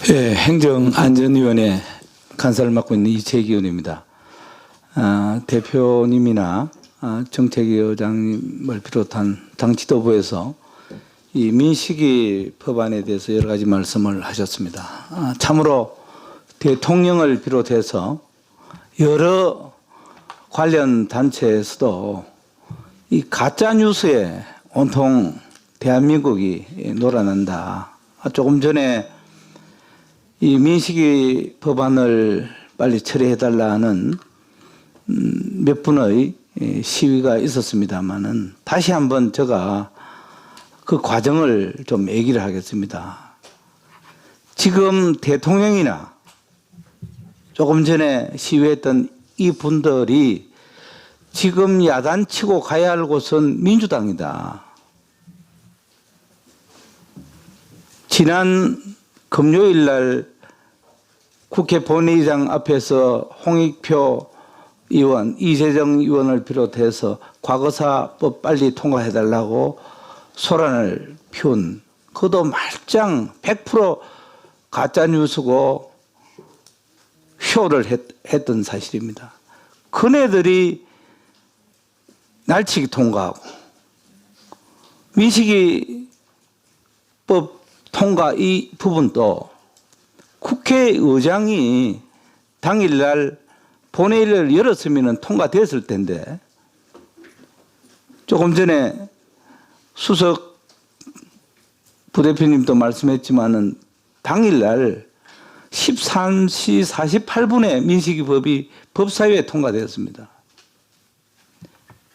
예, 행정안전위원회 간사를 맡고 있는 이채기 의원입니다. 대표님이나 정책위 의장님을 비롯한 당 지도부에서 이 민식이 법안에 대해서 여러 가지 말씀을 하셨습니다. 참으로 대통령을 비롯해서 여러 관련 단체에서도 이 가짜뉴스에 온통 대한민국이 놀아난다. 조금 전에 이 민식이 법안을 빨리 처리해달라는 몇 분의 시위가 있었습니다만은 다시 한번 제가 그 과정을 좀 얘기를 하겠습니다. 지금 대통령이나 조금 전에 시위했던 이 분들이 지금 야단치고 가야 할 곳은 민주당이다. 지난 금요일 날 국회 본회의장 앞에서 홍익표 의원, 이재정 의원을 비롯해서 과거사법 빨리 통과해달라고 소란을 피운, 그것도 말짱 100% 가짜뉴스고 쇼를 했던 사실입니다. 그네들이 날치기 통과하고 민식이법 통과 이 부분도 국회의장이 당일날 본회의를 열었으면 통과됐을 텐데 조금 전에 수석 부대표님도 말씀했지만은 당일날 13시 48분에 민식이법이 법사위에 통과되었습니다.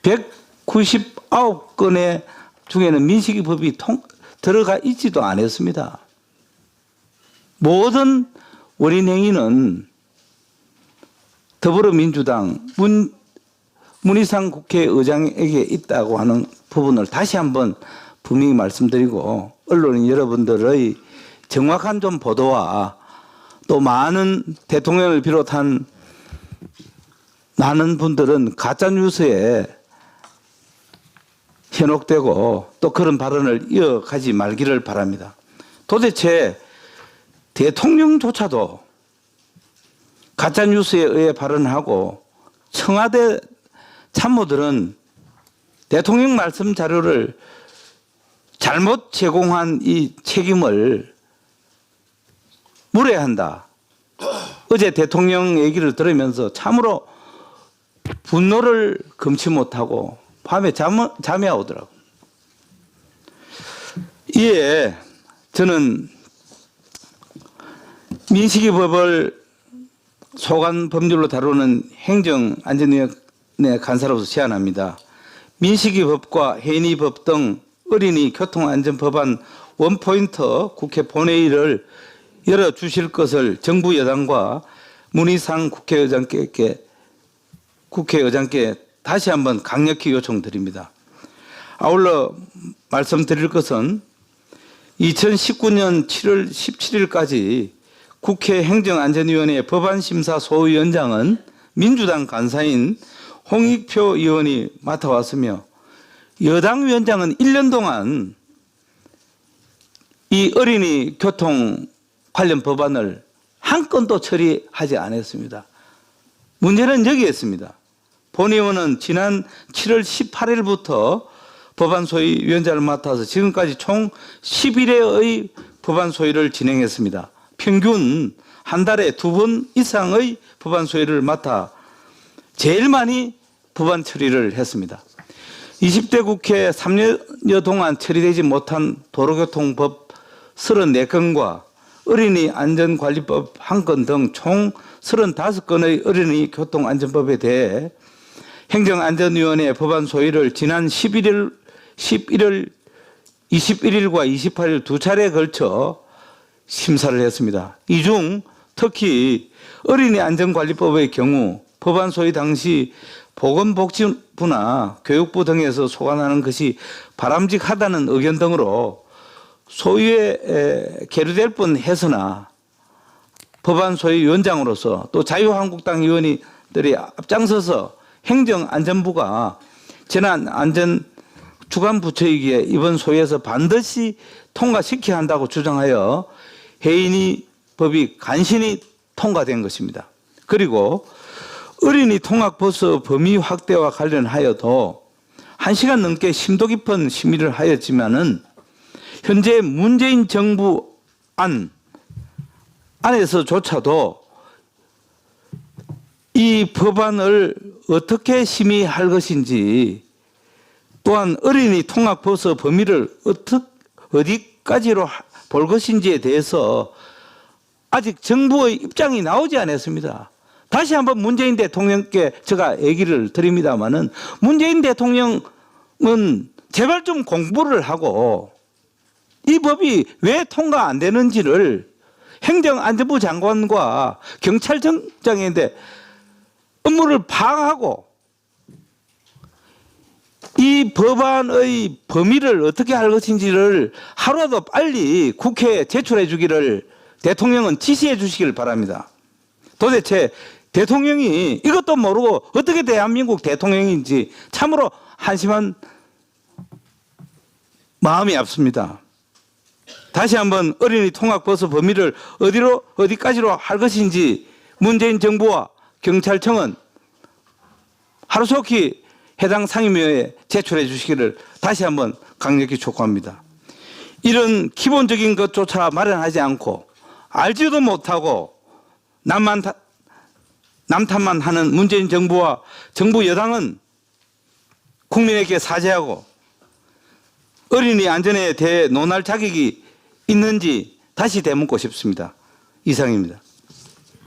199건의 중에는 민식이법이 들어가 있지도 않았습니다. 모든 원인 행위는 더불어민주당 문희상 국회의장에게 있다고 하는 부분을 다시 한번 분명히 말씀드리고, 언론인 여러분들의 정확한 좀 보도와 또 많은 대통령을 비롯한 많은 분들은 가짜뉴스에 현혹되고 또 그런 발언을 이어가지 말기를 바랍니다. 도대체 대통령조차도 가짜뉴스에 의해 발언하고 청와대 참모들은 대통령 말씀 자료를 잘못 제공한 이 책임을 물어야 한다. 어제 대통령 얘기를 들으면서 참으로 분노를 금치 못하고 밤에 잠이 오더라고요. 이에 저는 민식이법을 소관 법률로 다루는 행정안전위원회 간사로서 제안합니다. 민식이법과 해인이법 등 어린이 교통안전법안 원포인트 국회 본회의를 열어주실 것을 정부 여당과 문희상 국회의장께 다시 한번 강력히 요청드립니다. 아울러 말씀드릴 것은 2019년 7월 17일까지 국회 행정안전위원회 법안심사 소위원장은 민주당 간사인 홍익표 의원이 맡아왔으며 여당 위원장은 1년 동안 이 어린이 교통 관련 법안을 한 건도 처리하지 않았습니다. 문제는 여기에 있습니다. 본 의원은 지난 7월 18일부터 법안 소위 위원장을 맡아서 지금까지 총 11회의 법안 소위를 진행했습니다. 평균 한 달에 2번 이상의 법안 소위를 맡아 제일 많이 법안 처리를 했습니다. 20대 국회 3년 동안 처리되지 못한 도로교통법 34건과 어린이 안전관리법 1건 등 총 35건의 어린이 교통안전법에 대해 행정안전위원회 법안 소위를 지난 11일, 21일과 28일 두 차례에 걸쳐 심사를 했습니다. 이 중 특히 어린이 안전관리법의 경우 법안 소위 당시 보건복지부나 교육부 등에서 소관하는 것이 바람직하다는 의견 등으로 소위에 계류될 뻔해서나 법안 소위 위원장으로서 또 자유한국당 의원들이 앞장서서 행정안전부가 재난안전 주관부처이기에 이번 소위에서 반드시 통과시켜야 한다고 주장하여 해인이 법이 간신히 통과된 것입니다. 그리고 어린이 통학버스 범위 확대와 관련하여도 1시간 넘게 심도 깊은 심의를 하였지만은 현재 문재인 정부 안에서조차도 이 법안을 어떻게 심의할 것인지, 또한 어린이 통학버스 범위를 어디까지로 볼 것인지에 대해서 아직 정부의 입장이 나오지 않았습니다. 다시 한번 문재인 대통령께 제가 얘기를 드립니다마는, 문재인 대통령은 제발 좀 공부를 하고 이 법이 왜 통과 안 되는지를 행정안전부 장관과 경찰청장인데 업무를 파악하고 이 법안의 범위를 어떻게 할 것인지를 하루라도 빨리 국회에 제출해 주기를 대통령은 지시해 주시길 바랍니다. 도대체 대통령이 이것도 모르고 어떻게 대한민국 대통령인지 참으로 한심한 마음이 앞섭니다. 다시 한번 어린이 통학버스 범위를 어디까지로 할 것인지 문재인 정부와 경찰청은 하루속히 해당 상임위에 제출해 주시기를 다시 한번 강력히 촉구합니다. 이런 기본적인 것조차 마련하지 않고 알지도 못하고 남탓만 하는 문재인 정부와 정부 여당은 국민에게 사죄하고 어린이 안전에 대해 논할 자격이 있는지 다시 되묻고 싶습니다. 이상입니다.